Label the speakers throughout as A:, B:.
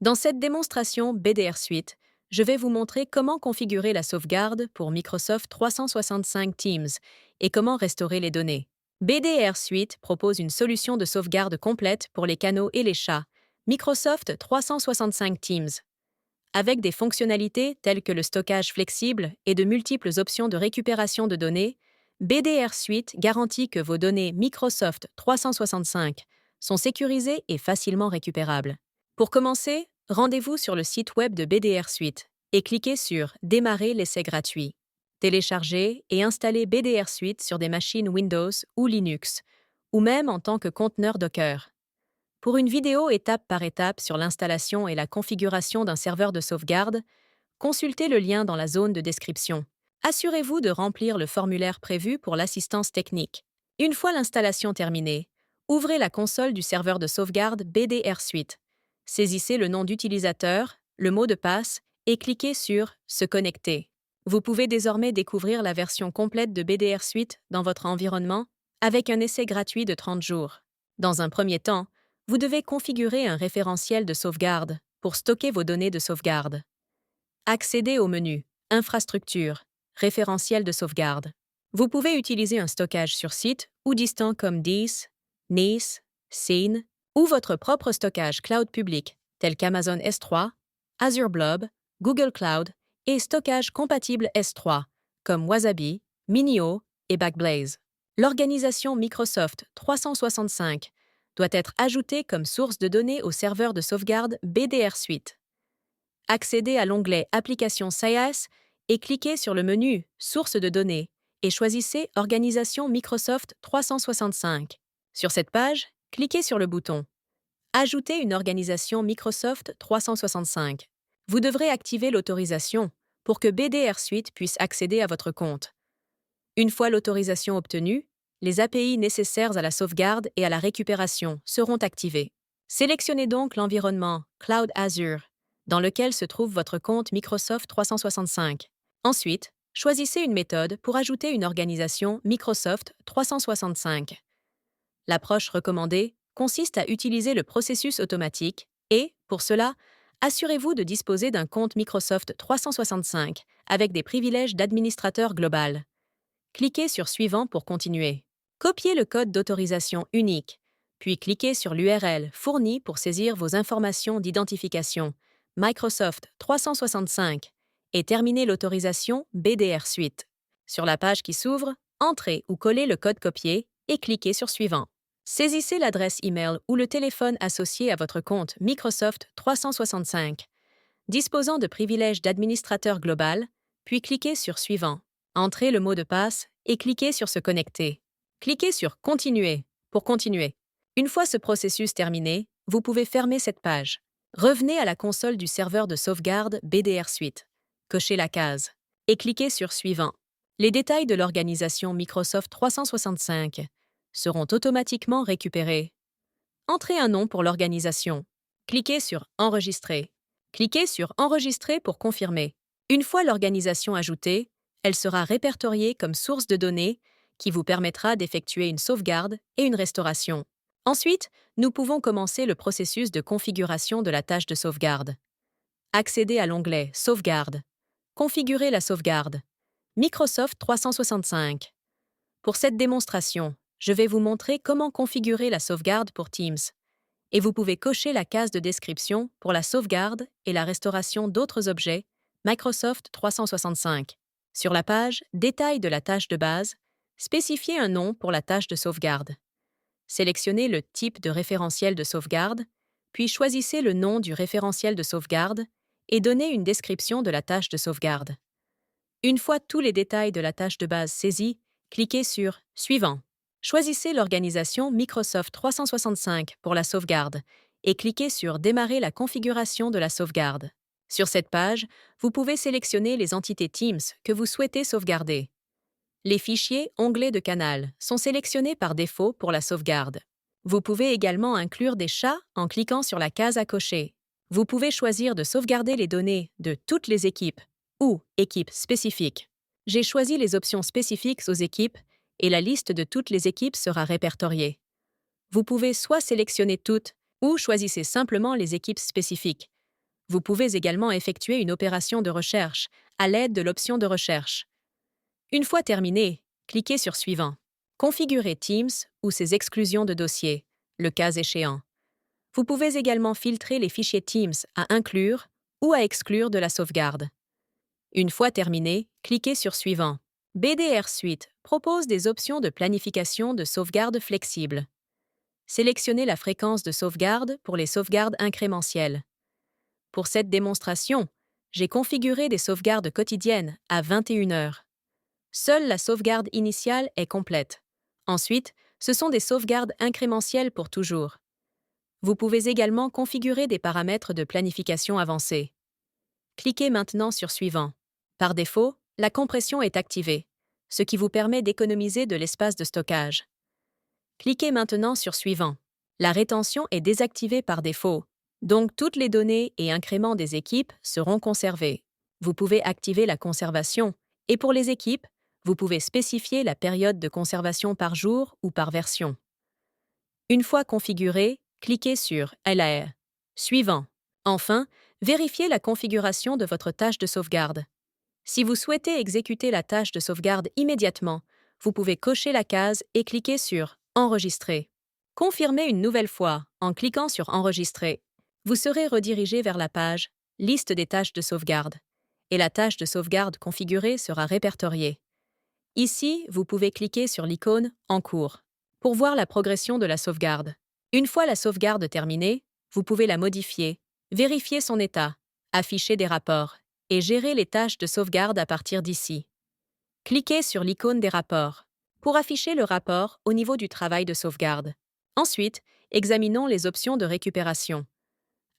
A: Dans cette démonstration BDR Suite, je vais vous montrer comment configurer la sauvegarde pour Microsoft 365 Teams et comment restaurer les données. BDR Suite propose une solution de sauvegarde complète pour les canaux et les chats, Microsoft 365 Teams. Avec des fonctionnalités telles que le stockage flexible et de multiples options de récupération de données, BDR Suite garantit que vos données Microsoft 365 sont sécurisées et facilement récupérables. Pour commencer, rendez-vous sur le site web de BDR Suite et cliquez sur Démarrer l'essai gratuit. Téléchargez et installez BDR Suite sur des machines Windows ou Linux, ou même en tant que conteneur Docker. Pour une vidéo étape par étape sur l'installation et la configuration d'un serveur de sauvegarde, consultez le lien dans la zone de description. Assurez-vous de remplir le formulaire prévu pour l'assistance technique. Une fois l'installation terminée, ouvrez la console du serveur de sauvegarde BDR Suite. Saisissez le nom d'utilisateur, le mot de passe et cliquez sur « Se connecter ». Vous pouvez désormais découvrir la version complète de BDR Suite dans votre environnement avec un essai gratuit de 30 jours. Dans un premier temps, vous devez configurer un référentiel de sauvegarde pour stocker vos données de sauvegarde. Accédez au menu Infrastructure, référentiel de sauvegarde. Vous pouvez utiliser un stockage sur site ou distant comme DIS, NIS, Scene, ou votre propre stockage cloud public tel qu'Amazon S3, Azure Blob, Google Cloud et stockage compatible S3 comme Wasabi, Minio et Backblaze. L'organisation Microsoft 365 doit être ajoutée comme source de données au serveur de sauvegarde BDR Suite. Accédez à l'onglet Applications SaaS et cliquez sur le menu Sources de données et choisissez Organisation Microsoft 365. Sur cette page, cliquez sur le bouton Ajouter une organisation Microsoft 365. Vous devrez activer l'autorisation pour que BDR Suite puisse accéder à votre compte. Une fois l'autorisation obtenue, les API nécessaires à la sauvegarde et à la récupération seront activées. Sélectionnez donc l'environnement Cloud Azure, dans lequel se trouve votre compte Microsoft 365. Ensuite, choisissez une méthode pour ajouter une organisation Microsoft 365. L'approche recommandée consiste à utiliser le processus automatique et, pour cela, assurez-vous de disposer d'un compte Microsoft 365 avec des privilèges d'administrateur global. Cliquez sur Suivant pour continuer. Copiez le code d'autorisation unique, puis cliquez sur l'URL fournie pour saisir vos informations d'identification Microsoft 365 et terminez l'autorisation BDR Suite. Sur la page qui s'ouvre, entrez ou collez le code copié et cliquez sur Suivant. Saisissez l'adresse email ou le téléphone associé à votre compte Microsoft 365, disposant de privilèges d'administrateur global, puis cliquez sur Suivant. Entrez le mot de passe et cliquez sur Se connecter. Cliquez sur Continuer pour continuer. Une fois ce processus terminé, vous pouvez fermer cette page. Revenez à la console du serveur de sauvegarde BDR Suite. Cochez la case et cliquez sur Suivant. Les détails de l'organisation Microsoft 365 seront automatiquement récupérés. Entrez un nom pour l'organisation. Cliquez sur Enregistrer. Cliquez sur Enregistrer pour confirmer. Une fois l'organisation ajoutée, elle sera répertoriée comme source de données qui vous permettra d'effectuer une sauvegarde et une restauration. Ensuite, nous pouvons commencer le processus de configuration de la tâche de sauvegarde. Accédez à l'onglet Sauvegarde. Configurez la sauvegarde. Microsoft 365. Pour cette démonstration, je vais vous montrer comment configurer la sauvegarde pour Teams. Et vous pouvez cocher la case de description pour la sauvegarde et la restauration d'autres objets Microsoft 365. Sur la page Détails de la tâche de base, spécifiez un nom pour la tâche de sauvegarde. Sélectionnez le type de référentiel de sauvegarde, puis choisissez le nom du référentiel de sauvegarde et donnez une description de la tâche de sauvegarde. Une fois tous les détails de la tâche de base saisis, cliquez sur Suivant. Choisissez l'organisation Microsoft 365 pour la sauvegarde et cliquez sur Démarrer la configuration de la sauvegarde. Sur cette page, vous pouvez sélectionner les entités Teams que vous souhaitez sauvegarder. Les fichiers onglets de canal sont sélectionnés par défaut pour la sauvegarde. Vous pouvez également inclure des chats en cliquant sur la case à cocher. Vous pouvez choisir de sauvegarder les données de toutes les équipes ou équipes spécifiques. J'ai choisi les options spécifiques aux équipes et la liste de toutes les équipes sera répertoriée. Vous pouvez soit sélectionner toutes ou choisissez simplement les équipes spécifiques. Vous pouvez également effectuer une opération de recherche à l'aide de l'option de recherche. Une fois terminé, cliquez sur Suivant. Configurez Teams ou ses exclusions de dossiers, le cas échéant. Vous pouvez également filtrer les fichiers Teams à inclure ou à exclure de la sauvegarde. Une fois terminé, cliquez sur Suivant. BDR Suite propose des options de planification de sauvegarde flexibles. Sélectionnez la fréquence de sauvegarde pour les sauvegardes incrémentielles. Pour cette démonstration, j'ai configuré des sauvegardes quotidiennes à 21 heures. Seule la sauvegarde initiale est complète. Ensuite, ce sont des sauvegardes incrémentielles pour toujours. Vous pouvez également configurer des paramètres de planification avancés. Cliquez maintenant sur Suivant. Par défaut, la compression est activée, ce qui vous permet d'économiser de l'espace de stockage. Cliquez maintenant sur Suivant. La rétention est désactivée par défaut, donc toutes les données et incréments des équipes seront conservés. Vous pouvez activer la conservation, et pour les équipes, vous pouvez spécifier la période de conservation par jour ou par version. Une fois configuré, cliquez sur LR. Suivant. Enfin, vérifiez la configuration de votre tâche de sauvegarde. Si vous souhaitez exécuter la tâche de sauvegarde immédiatement, vous pouvez cocher la case et cliquer sur Enregistrer. Confirmez une nouvelle fois en cliquant sur Enregistrer. Vous serez redirigé vers la page Liste des tâches de sauvegarde et la tâche de sauvegarde configurée sera répertoriée. Ici, vous pouvez cliquer sur l'icône En cours pour voir la progression de la sauvegarde. Une fois la sauvegarde terminée, vous pouvez la modifier, vérifier son état, afficher des rapports et gérer les tâches de sauvegarde à partir d'ici. Cliquez sur l'icône des rapports pour afficher le rapport au niveau du travail de sauvegarde. Ensuite, examinons les options de récupération.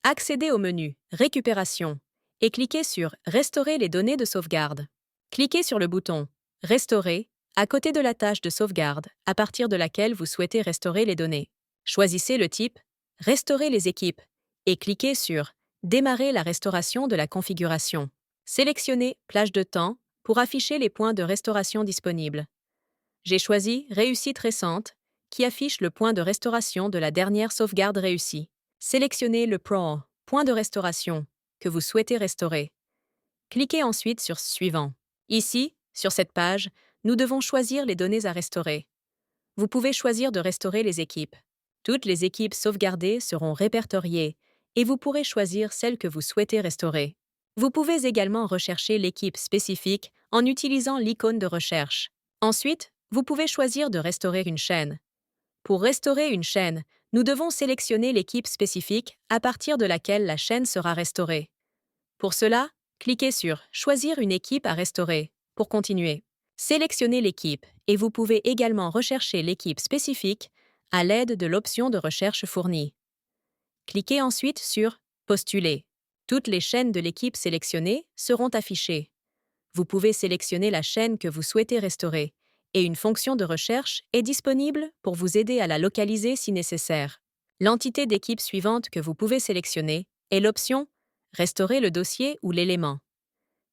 A: Accédez au menu Récupération et cliquez sur Restaurer les données de sauvegarde. Cliquez sur le bouton Restaurer à côté de la tâche de sauvegarde à partir de laquelle vous souhaitez restaurer les données. Choisissez le type Restaurer les équipes et cliquez sur Démarrer la restauration de la configuration. Sélectionnez Plage de temps pour afficher les points de restauration disponibles. J'ai choisi Réussite récente qui affiche le point de restauration de la dernière sauvegarde réussie. Sélectionnez le point de restauration que vous souhaitez restaurer. Cliquez ensuite sur Suivant. Ici, sur cette page, nous devons choisir les données à restaurer. Vous pouvez choisir de restaurer les équipes. Toutes les équipes sauvegardées seront répertoriées et vous pourrez choisir celle que vous souhaitez restaurer. Vous pouvez également rechercher l'équipe spécifique en utilisant l'icône de recherche. Ensuite, vous pouvez choisir de restaurer une chaîne. Pour restaurer une chaîne, nous devons sélectionner l'équipe spécifique à partir de laquelle la chaîne sera restaurée. Pour cela, cliquez sur Choisir une équipe à restaurer pour continuer. Sélectionnez l'équipe et vous pouvez également rechercher l'équipe spécifique à l'aide de l'option de recherche fournie. Cliquez ensuite sur Postuler. Toutes les chaînes de l'équipe sélectionnée seront affichées. Vous pouvez sélectionner la chaîne que vous souhaitez restaurer et une fonction de recherche est disponible pour vous aider à la localiser si nécessaire. L'entité d'équipe suivante que vous pouvez sélectionner est l'option Restaurer le dossier ou l'élément.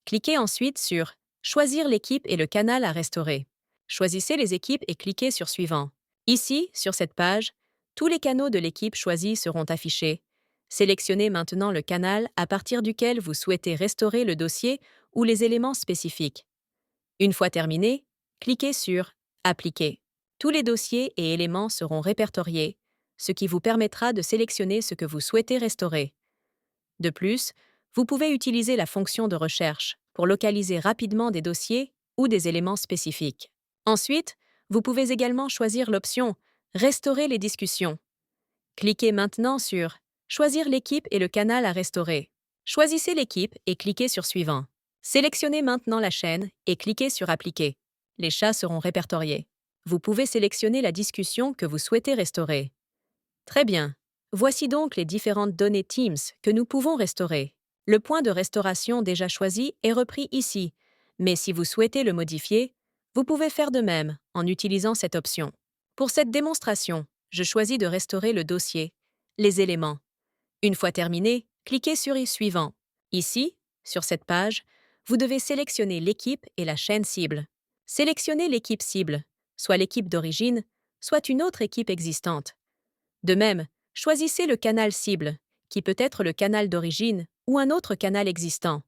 A: Cliquez ensuite sur Choisir l'équipe et le canal à restaurer. Choisissez les équipes et cliquez sur Suivant. Ici, sur cette page, tous les canaux de l'équipe choisie seront affichés. Sélectionnez maintenant le canal à partir duquel vous souhaitez restaurer le dossier ou les éléments spécifiques. Une fois terminé, cliquez sur Appliquer. Tous les dossiers et éléments seront répertoriés, ce qui vous permettra de sélectionner ce que vous souhaitez restaurer. De plus, vous pouvez utiliser la fonction de recherche pour localiser rapidement des dossiers ou des éléments spécifiques. Ensuite, vous pouvez également choisir l'option Restaurer les discussions. Cliquez maintenant sur Choisir l'équipe et le canal à restaurer. Choisissez l'équipe et cliquez sur Suivant. Sélectionnez maintenant la chaîne et cliquez sur Appliquer. Les chats seront répertoriés. Vous pouvez sélectionner la discussion que vous souhaitez restaurer. Très bien. Voici donc les différentes données Teams que nous pouvons restaurer. Le point de restauration déjà choisi est repris ici, mais si vous souhaitez le modifier, vous pouvez faire de même en utilisant cette option. Pour cette démonstration, je choisis de restaurer le dossier, les éléments. Une fois terminé, cliquez sur Suivant. Ici, sur cette page, vous devez sélectionner l'équipe et la chaîne cible. Sélectionnez l'équipe cible, soit l'équipe d'origine, soit une autre équipe existante. De même, choisissez le canal cible, qui peut être le canal d'origine ou un autre canal existant.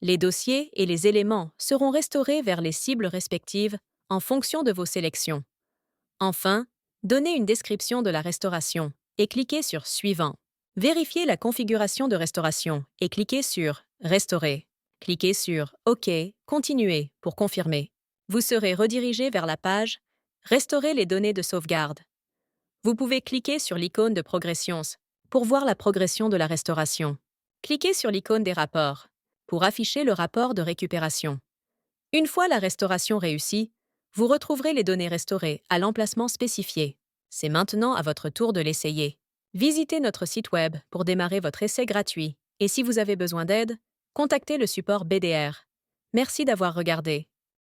A: Les dossiers et les éléments seront restaurés vers les cibles respectives en fonction de vos sélections. Enfin, donnez une description de la restauration et cliquez sur Suivant. Vérifiez la configuration de restauration et cliquez sur Restaurer. Cliquez sur OK, Continuer pour confirmer. Vous serez redirigé vers la page Restaurer les données de sauvegarde. Vous pouvez cliquer sur l'icône de Progressions pour voir la progression de la restauration. Cliquez sur l'icône des rapports pour afficher le rapport de récupération. Une fois la restauration réussie, vous retrouverez les données restaurées à l'emplacement spécifié. C'est maintenant à votre tour de l'essayer. Visitez notre site web pour démarrer votre essai gratuit et si vous avez besoin d'aide, contactez le support BDR. Merci d'avoir regardé.